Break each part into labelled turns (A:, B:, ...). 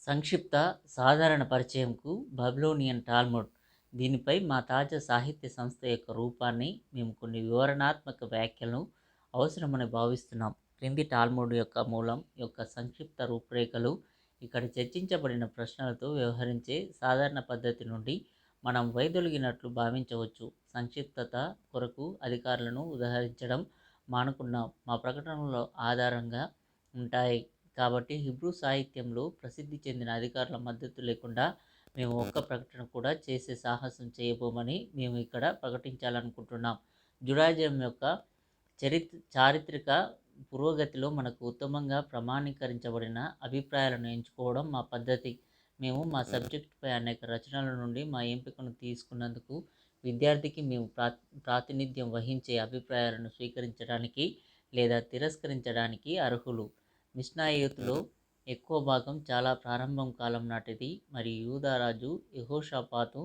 A: సంక్షిప్త సాధారణ పరిచయంకు Babylonian Talmud. దీనిపై మా తాజా సాహిత్య సంస్థ యొక్క రూపాన్ని మేము కొన్ని వివరణాత్మక వ్యాఖ్యలను అవసరమని భావిస్తున్నాం. క్రింది టాల్ముడ్ యొక్క మూలం యొక్క సంక్షిప్త రూపురేఖలు ఇక్కడ చర్చించబడిన ప్రశ్నలతో వ్యవహరించే సాధారణ పద్ధతి నుండి మనం వైదొలిగినట్లు భావించవచ్చు. సంక్షిప్తత కొరకు అధికారులను ఉదహరించడం మానుకున్నాం. మా ప్రకటనల ఆధారంగా ఉంటాయి కాబట్టి హిబ్రూ సాహిత్యంలో ప్రసిద్ధి చెందిన అధికారుల మద్దతు లేకుండా మేము ఒక్క ప్రకటన కూడా చేసే సాహసం చేయబోమని మేము ఇక్కడ ప్రకటించాలనుకుంటున్నాం. జుడాయిజం యొక్క చారిత్రక పురోగతిలో మనకు ఉత్తమంగా ప్రామాణీకరించబడిన అభిప్రాయాలను ఎంచుకోవడం మా పద్ధతి. మేము మా సబ్జెక్టుపై అనేక రచనల నుండి మా ఎంపికను తీసుకున్నందుకు విద్యార్థికి మేము ప్రాతినిధ్యం వహించే అభిప్రాయాలను స్వీకరించడానికి లేదా తిరస్కరించడానికి అర్హులు. మిష్నాయోతులో ఎక్కువ భాగం చాలా ప్రారంభం కాలం నాటిది మరియు యూదారాజు యెహోషాపాతు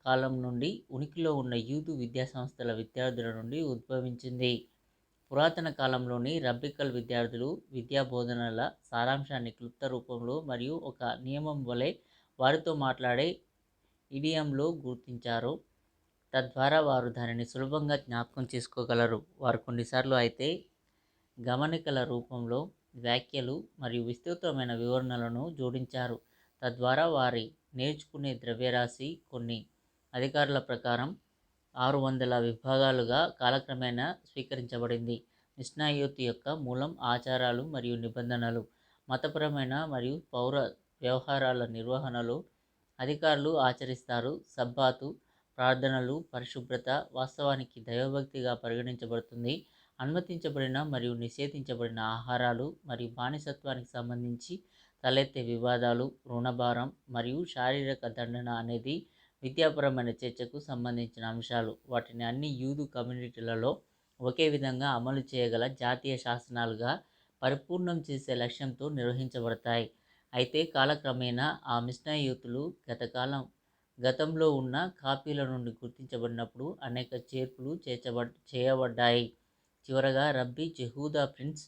A: కాలం నుండి ఉనికిలో ఉన్న యూదు విద్యాసంస్థల విద్యార్థుల నుండి ఉద్భవించింది. పురాతన కాలంలోని రబ్బికల్ విద్యార్థులు విద్యా బోధనల సారాంశాన్ని క్లుప్త రూపంలో మరియు ఒక నియమం వలె వారితో మాట్లాడే ఇడియంలో గుర్తించారు. తద్వారా వారు దానిని సులభంగా జ్ఞాపకం చేసుకోగలరు. వారు కొన్నిసార్లు అయితే గమనికల రూపంలో వ్యాఖ్యలు మరియు విస్తృతమైన వివరణలను జోడించారు. తద్వారా వారి నేర్చుకునే ద్రవ్యరాశి కొన్ని అధికారుల ప్రకారం 600 విభాగాలుగా కాలక్రమేణా స్వీకరించబడింది. మిష్నాయోత్ యొక్క మూలం ఆచారాలు మరియు నిబంధనలు. మతపరమైన మరియు పౌర వ్యవహారాల నిర్వహణలో అధికారులు ఆచరిస్తారు. సబ్బాతు, ప్రార్థనలు, పరిశుభ్రత వాస్తవానికి దైవభక్తిగా పరిగణించబడుతుంది. అనుమతించబడిన మరియు నిషేధించబడిన ఆహారాలు మరియు బానిసత్వానికి సంబంధించి తలెత్తే వివాదాలు, రుణభారం మరియు శారీరక దండన అనేది విద్యాపరమైన చర్చకు సంబంధించిన అంశాలు. వాటిని అన్ని యూదు కమ్యూనిటీలలో ఒకే విధంగా అమలు చేయగల జాతీయ శాసనాలుగా పరిపూర్ణం చేసే లక్ష్యంతో నిర్వహించబడతాయి. అయితే కాలక్రమేణా ఆ మిష్నాయోతులు గతంలో ఉన్న కాపీల నుండి గుర్తించబడినప్పుడు అనేక చేర్పులు చేయబడ్డాయి. చివరగా రబ్బీ యెహూదా ప్రిన్స్,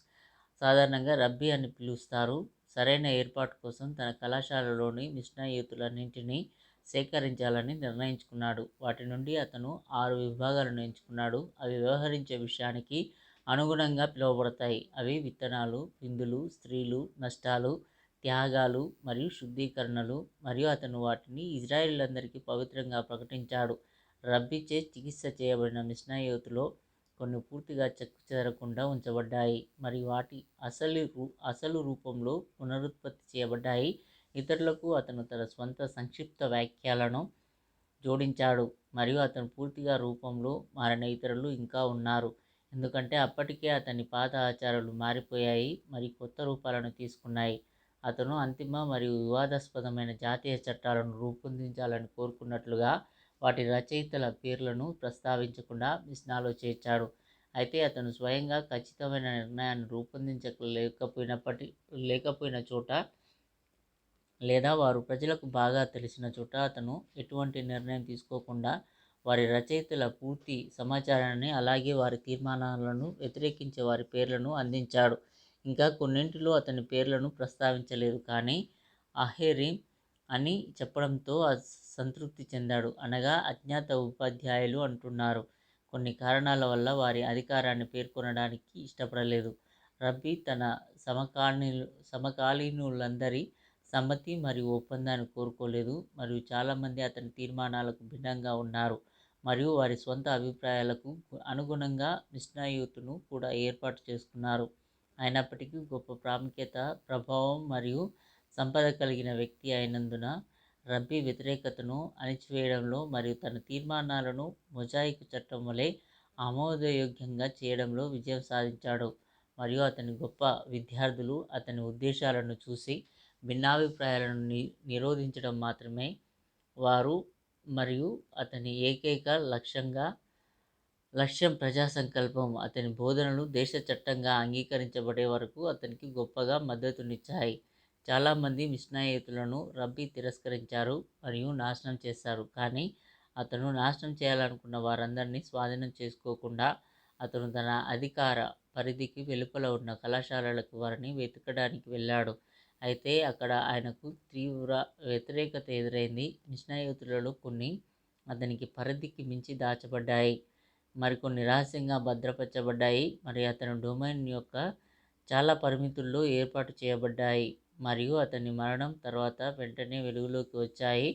A: సాధారణంగా రబ్బీ అని పిలుస్తారు, సరైన ఏర్పాటు కోసం తన కళాశాలలోని మిష్నాయోతులన్నింటినీ సేకరించాలని నిర్ణయించుకున్నాడు. వాటి నుండి అతను 6 విభాగాలను ఎంచుకున్నాడు. అవి వ్యవహరించే విషయానికి అనుగుణంగా పిలువబడతాయి. అవి విత్తనాలు, విందులు, స్త్రీలు, నష్టాలు, త్యాగాలు మరియు శుద్ధీకరణలు, మరియు అతను వాటిని ఇజ్రాయేలీయులందరికీ పవిత్రంగా ప్రకటించాడు. రబ్బీచే చికిత్స చేయబడిన మిష్నాయోతులో కొన్ని పూర్తిగా చెక్కుచెదరకుండా ఉంచబడ్డాయి మరియు వాటి అసలు రూపంలో పునరుత్పత్తి చేయబడ్డాయి. ఇతరులకు అతను తన స్వంత సంక్షిప్త వ్యాఖ్యలను జోడించాడు మరియు అతను పూర్తిగా రూపంలో మారిన ఇతరులు ఇంకా ఉన్నారు, ఎందుకంటే అప్పటికే అతని పాత ఆచారాలు మారిపోయాయి మరియు కొత్త రూపాలను తీసుకున్నాయి. అతను అంతిమ మరియు వివాదాస్పదమైన జాతీయ చట్టాలను రూపొందించాలని కోరుకున్నట్లుగా వాటి రచయితల పేర్లను ప్రస్తావించకుండా మిష్నాలో చేర్చాడు. అయితే అతను స్వయంగా ఖచ్చితమైన నిర్ణయాన్ని రూపొందించలేకపోయిన చోట లేదా వారు ప్రజలకు బాగా తెలిసిన చోట అతను ఎటువంటి నిర్ణయం తీసుకోకుండా వారి రచయితల పూర్తి సమాచారాన్ని అలాగే వారి తీర్మానాలను వ్యతిరేకించే వారి పేర్లను అందించాడు. ఇంకా కొన్నింటిలో అతని పేర్లను ప్రస్తావించలేదు కానీ అహేరిం అని చెప్పడంతో సంతృప్తి చెందాడు, అనగా అజ్ఞాత ఉపాధ్యాయులు అంటున్నారు. కొన్ని కారణాల వల్ల వారి అధికారాన్ని పేర్కొనడానికి ఇష్టపడలేదు. రబ్బీ తన సమకాలీనులందరి సమ్మతి మరియు ఒప్పందాన్ని కోరుకోలేదు మరియు చాలామంది అతని తీర్మానాలకు భిన్నంగా ఉన్నారు మరియు వారి స్వంత అభిప్రాయాలకు అనుగుణంగా మిష్నాయోతును కూడా ఏర్పాటు చేసుకున్నారు. అయినప్పటికీ గొప్ప ప్రాముఖ్యత, ప్రభావం మరియు సంపద కలిగిన వ్యక్తి అయినందున రబ్బీ వ్యతిరేకతను అణిచివేయడంలో మరియు తన తీర్మానాలను మొజాయిక్ చట్టం వలె ఆమోదయోగ్యంగా చేయడంలో విజయం సాధించాడు. మరియు అతని గొప్ప విద్యార్థులు అతని ఉద్దేశాలను చూసి భిన్నాభిప్రాయాలను నిరోధించడం మాత్రమే వారు మరియు అతని ఏకైక లక్ష్యం ప్రజా సంకల్పం. అతని బోధనలు దేశ చట్టంగా అంగీకరించబడే వరకు అతనికి గొప్పగా మద్దతునిచ్చాయి. చాలామంది మిష్నాయోతులను రబ్బీ తిరస్కరించారు మరియు నాశనం చేశారు, కానీ అతను నాశనం చేయాలనుకున్న వారందరినీ స్వాధీనం చేసుకోకుండా అతను తన అధికార పరిధికి వెలుపల ఉన్న కళాశాలలకు వారిని వెతకడానికి వెళ్ళాడు. అయితే అక్కడ ఆయనకు తీవ్ర వ్యతిరేకత ఎదురైంది. నిష్ణాతులలో కొన్ని అతనికి పరిధికి మించి దాచబడ్డాయి, మరికొన్ని రహస్యంగా భద్రపరచబడ్డాయి, మరి అతని డొమైన్ యొక్క చాలా పరిమితుల్లో ఏర్పాటు చేయబడ్డాయి, మరియు అతని మరణం తర్వాత వెంటనే వెలుగులోకి వచ్చాయి.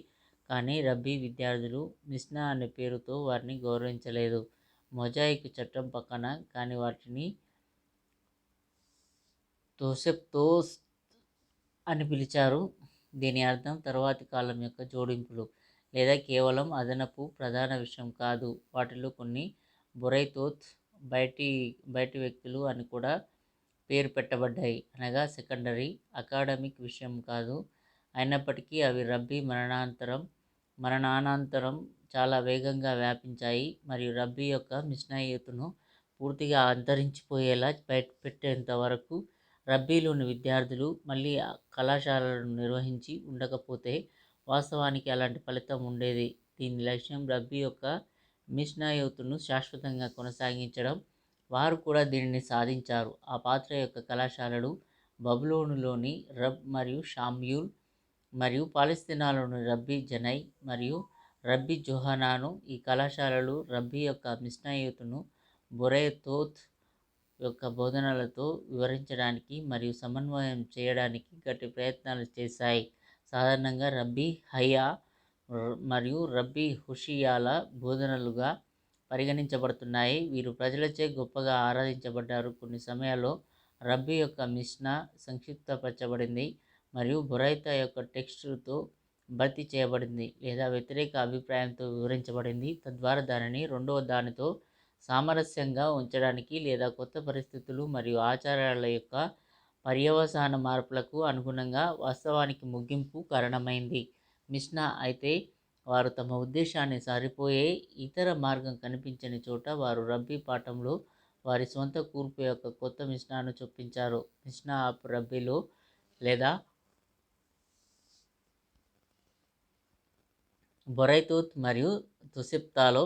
A: కానీ రబ్బీ విద్యార్థులు మిష్నా అనే పేరుతో వారిని గౌరవించలేదు. మొజాయిక్ చట్టం పక్కన కానీ వాటిని తోసెప్తోస్ అని పిలిచారు. దీని అర్థం తరువాతి కాలం యొక్క జోడింపులు లేదా కేవలం అదనపు ప్రధాన విషయం కాదు. వాటిలో కొన్ని బొరైతోత్ బయటి బయటి వ్యక్తులు అని కూడా పేరు పెట్టబడ్డాయి, అనగా సెకండరీ అకాడమిక్ విషయం కాదు. అయినప్పటికీ అవి రబ్బీ మరణానంతరం చాలా వేగంగా వ్యాపించాయి మరియు రబ్బీ యొక్క మిషనరీయతను పూర్తిగా అంతరించిపోయేలా పెట్టేంత వరకు రబ్బీలోని విద్యార్థులు మళ్ళీ ఆ కళాశాలలను నిర్వహించి ఉండకపోతే వాస్తవానికి అలాంటి ఫలితం ఉండేది. దీని లక్ష్యం రబ్బీ యొక్క మిషనరీయతను శాశ్వతంగా కొనసాగించడం. వారు కూడా దీనిని సాధించారు. ఆ పాత్ర యొక్క కళాశాలలు బబులోనులోని రబ్ మరియు షామ్యూల్ మరియు పాలస్తీనాలోని రబ్బీ జనై మరియు రబ్బీ జోహానాను. ఈ కళాశాలలు రబ్బీ యొక్క మిషనరీయతను బొరేతోత్ యొక్క బోధనలతో వివరించడానికి మరియు సమన్వయం చేయడానికి గట్టి ప్రయత్నాలు చేశాయి. సాధారణంగా రబ్బీ హయ్యా మరియు రబ్బీ హుషియాల బోధనలుగా పరిగణించబడుతున్నాయి. వీరు ప్రజలచే గొప్పగా ఆరాధించబడ్డారు. కొన్ని సమయాల్లో రబ్బీ యొక్క మిష్నా సంక్షిప్తపరచబడింది మరియు బొరైతా యొక్క టెక్స్టుతో భర్తీ చేయబడింది లేదా వ్యతిరేక అభిప్రాయంతో వివరించబడింది, తద్వారా దానిని రెండవ దానితో సామరస్యంగా ఉంచడానికి లేదా కొత్త పరిస్థితులు మరియు ఆచారాల యొక్క పర్యవసాన మార్పులకు అనుగుణంగా వాస్తవానికి ముగింపు కారణమైంది. మిష్నా అయితే వారు తమ ఉద్దేశాన్ని సరిపోయే ఇతర మార్గం కనిపించని చోట వారు రబ్బీ పాఠంలో వారి స్వంత కూర్పు యొక్క కొత్త మిష్నాను చొప్పించారు. మిష్నా ఆఫ్ రబ్బీలో లేదా బొరైతోత్ మరియు తొసెప్తాలో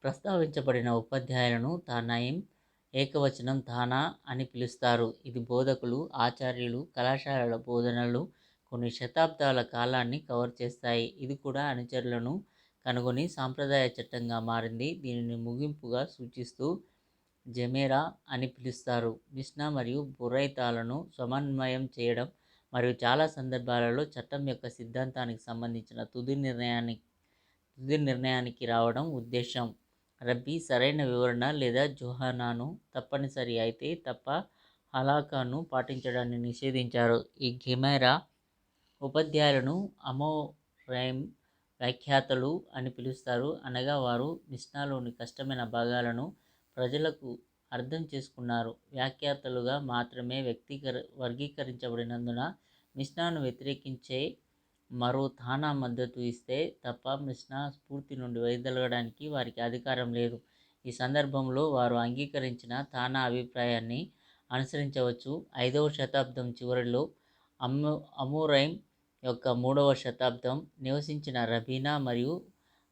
A: ప్రస్తావించబడిన ఉపాధ్యాయులను తానాయిం ఏకవచనం తానా అని పిలుస్తారు. ఇది బోధకులు, ఆచార్యులు, కళాశాలల బోధనలు కొన్ని శతాబ్దాల కాలాన్ని కవర్ చేస్తాయి. ఇది కూడా అనుచరులను కనుగొని సాంప్రదాయ చట్టంగా మారింది. దీనిని ముగింపుగా సూచిస్తూ జెమెరా అని పిలుస్తారు. మిష్నా మరియు బొరైతాలను సమన్వయం చేయడం మరియు చాలా సందర్భాలలో చట్టం యొక్క సిద్ధాంతానికి సంబంధించిన తుది నిర్ణయానికి రావడం ఉద్దేశం. రబ్బీ సరైన వివరణ లేదా జోహానాను తప్పనిసరి అయితే తప్ప హలాకాను పాటించడాన్ని నిషేధించారు. ఈ గెమెరా ఉపాధ్యాయులను అమోరైమ్ వ్యాఖ్యాతలు అని పిలుస్తారు, అనగా వారు మిష్నాలోని కష్టమైన భాగాలను ప్రజలకు అర్థం చేసుకున్నారు. వ్యాఖ్యాతలుగా మాత్రమే వర్గీకరించబడినందున మిష్నాను వ్యతిరేకించే మరో తానా మద్దతు ఇస్తే తప్ప మిష్నా స్ఫూర్తి నుండి వైదొలగడానికి వారికి అధికారం లేదు. ఈ సందర్భంలో వారు అంగీకరించిన తానా అభిప్రాయాన్ని అనుసరించవచ్చు. 5వ శతాబ్దం చివరిలో అమోరైమ్ యొక్క 3వ శతాబ్దం నివసించిన రబీనా మరియు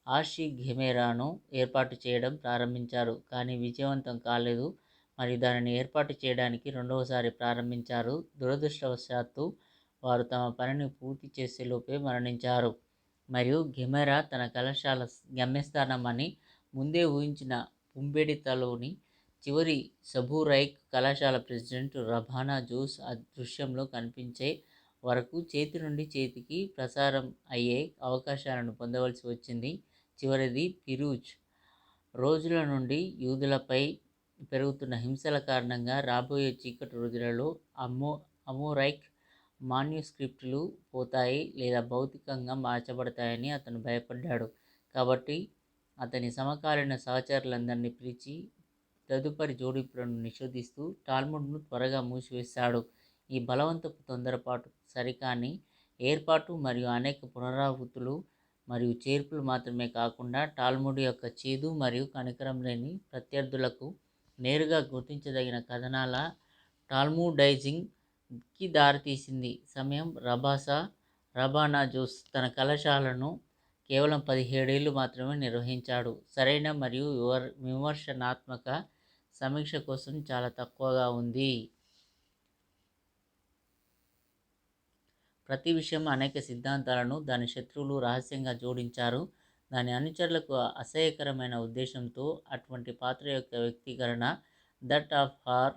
A: ఆషి గెమెరాను ఏర్పాటు చేయడం ప్రారంభించారు, కానీ విజయవంతం కాలేదు మరియు దానిని ఏర్పాటు చేయడానికి రెండవసారి ప్రారంభించారు. దురదృష్టవశాత్తు వారు తమ పనిని పూర్తి చేసేలోపే మరణించారు మరియు గెమెరా తన కళాశాల గమ్యస్థానం అని ముందే ఊహించిన పుంబెడితలోని చివరి సబూరైక్ కళాశాల ప్రెసిడెంట్ రబానా జోస్ దృశ్యంలో కనిపించే వరకు చేతి నుండి చేతికి ప్రసారం అయ్యే అవకాశాలను పొందవలసి వచ్చింది. చివరిది పిరూజ్ రోజుల నుండి యూదులపై పెరుగుతున్న హింసల కారణంగా రాబోయే చీకటి రోజులలో అమోరైక్ మాన్యుస్క్రిప్టులు పోతాయి లేదా భౌతికంగా మార్చబడతాయని అతను భయపడ్డాడు. కాబట్టి అతని సమకాలీన సహచరులందరినీ పిలిచి తదుపరి జోడింపులను నిషేధిస్తూ టాల్ముడ్ను త్వరగా మూసివేశాడు. ఈ బలవంతపు తొందరపాటు సరికాని ఏర్పాటు మరియు అనేక పునరావృత్తులు మరియు చేర్పులు మాత్రమే కాకుండా టాల్ముడ్ యొక్క చేదు మరియు కనికరం లేని ప్రత్యర్థులకు నేరుగా గుర్తించదగిన కథనాల టాల్ముడైజింగ్కి దారితీసింది. సమయం రబానా జోస్ తన కళాశాలను కేవలం 17 ఏళ్లు మాత్రమే నిర్వహించాడు. సరైన మరియు విమర్శనాత్మక సమీక్ష కోసం చాలా తక్కువగా ఉంది. ప్రతి విషయం అనేక సిద్ధాంతాలను దాని శత్రువులు రహస్యంగా జోడించారు. దాని అనుచరులకు అసహ్యకరమైన ఉద్దేశంతో అటువంటి పాత్ర యొక్క వ్యక్తీకరణ దట్ ఆఫ్ హార్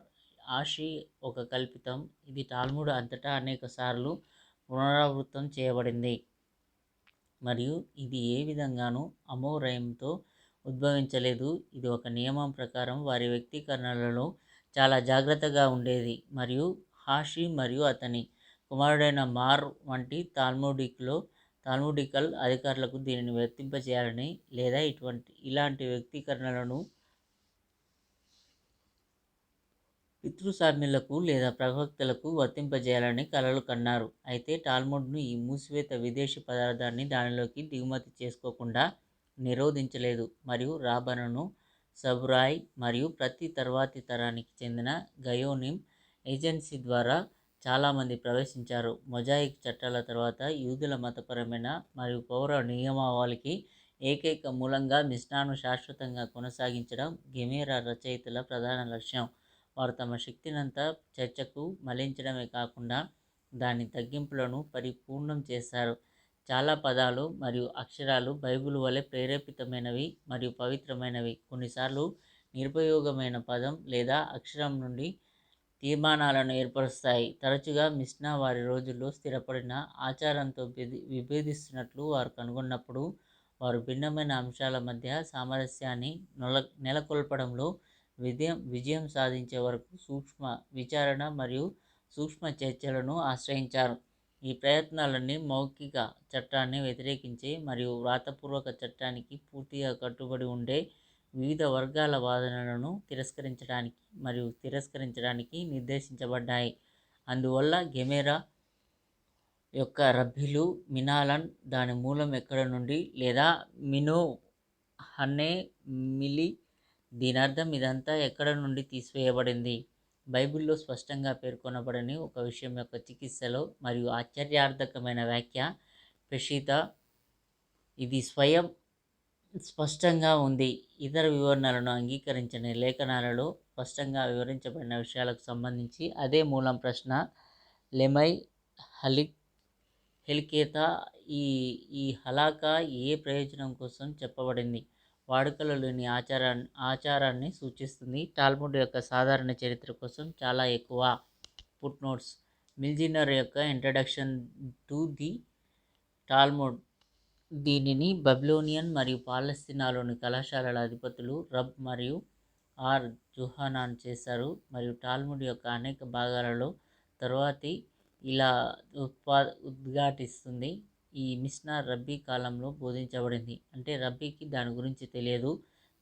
A: ఆషి ఒక కల్పితం. ఇది టాల్ముడ్ అంతటా అనేక సార్లు పునరావృతం చేయబడింది మరియు ఇది ఏ విధంగానూ అమోరైమ్తో ఉద్భవించలేదు. ఇది ఒక నియమం ప్రకారం వారి వ్యక్తీకరణలలో చాలా జాగ్రత్తగా ఉండేది మరియు హాషి మరియు అతని కుమారుడైన మార్ వంటి తాల్ముడికల్ అధికారులకు దీనిని వర్తింపజేయాలని లేదా ఇలాంటి వ్యక్తీకరణలను పితృస్వామ్యులకు లేదా ప్రవక్తలకు వర్తింపజేయాలని కలలు కన్నారు. అయితే టాల్ముడ్ను ఈ మూసివేత విదేశీ పదార్థాన్ని దానిలోకి దిగుమతి చేసుకోకుండా నిరోధించలేదు మరియు రాబనను, సబురాయ్ మరియు ప్రతి తర్వాతి తరానికి చెందిన గయోనిమ్ ఏజెన్సీ ద్వారా చాలామంది ప్రవేశించారు. మొజాయిక్ చట్టాల తర్వాత యూదుల మతపరమైన మరియు పౌర నియమావళికి ఏకైక మూలంగా మిష్నాను శాశ్వతంగా కొనసాగించడం గెమెరా రచయితల ప్రధాన లక్ష్యం. వారు తమ శక్తినంతా చర్చకు మళ్లించడమే కాకుండా దాని తగ్గింపులను పరిపూర్ణం చేశారు. చాలా పదాలు మరియు అక్షరాలు బైబిల్ వలె ప్రేరేపితమైనవి మరియు పవిత్రమైనవి. కొన్నిసార్లు నిరుపయోగమైన పదం లేదా అక్షరం నుండి తీర్మానాలను ఏర్పరుస్తాయి. తరచుగా మిష్నా వారి రోజుల్లో స్థిరపడిన ఆచారంతో విభేదిస్తున్నట్లు వారు కనుగొన్నప్పుడు వారు భిన్నమైన అంశాల మధ్య సామరస్యాన్ని నెలకొల్పడంలో విజయం సాధించే వరకు సూక్ష్మ విచారణ మరియు సూక్ష్మ చర్చలను ఆశ్రయించారు. ఈ ప్రయత్నాలన్నీ మౌఖిక చట్టాన్ని వ్యతిరేకించే మరియు వ్రాతపూర్వక చట్టానికి పూర్తిగా కట్టుబడి ఉండే వివిధ వర్గాల వాదనలను తిరస్కరించడానికి నిర్దేశించబడ్డాయి. అందువల్ల గెమెరా యొక్క రబ్బీలు మినాలన్ దాని మూలం ఎక్కడ నుండి లేదా మినో హన్నే మిలి దీనర్థం ఇదంతా ఎక్కడ నుండి తీసివేయబడింది. బైబిల్లో స్పష్టంగా పేర్కొనబడని ఒక విషయం యొక్క చికిత్సలో మరియు ఆశ్చర్యార్థకమైన వ్యాఖ్య పెషిత ఇది స్వయం స్పష్టంగా ఉంది. ఇతర వివరణలను అంగీకరించని లేఖనాలలో స్పష్టంగా వివరించబడిన విషయాలకు సంబంధించి అదే మూలం ప్రశ్న లెమై హెలికేతా ఈ హలాకా ఏ ప్రయోజనం కోసం చెప్పబడింది వాడుకలో లేని ఆచారాన్ని సూచిస్తుంది. టాల్ముడ్ యొక్క సాధారణ చరిత్ర కోసం చాలా ఎక్కువ ఫుట్నోట్స్. మిల్జినర్ యొక్క ఇంట్రడక్షన్ టు ది టాల్ముడ్ దీనిని బబిలోనియన్ మరియు పాలస్తీనాలోని కళాశాలల అధిపతులు రబ్ మరియు ఆర్ జోహానాన్ చేశారు మరియు టాల్ముడ్ యొక్క అనేక భాగాలలో తరువాతి ఇలా ఉద్ఘాటిస్తుంది. ఈ మిష్నా రబ్బీ కాలంలో బోధించబడింది. అంటే రబ్బీకి దాని గురించి తెలియదు.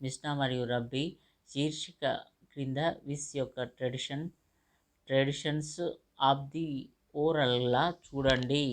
A: మిష్నా మరియు రబ్బీ శీర్షిక క్రింద విస్ యొక్క ట్రెడిషన్స్ ఆఫ్ ది ఓరల్లా చూడండి.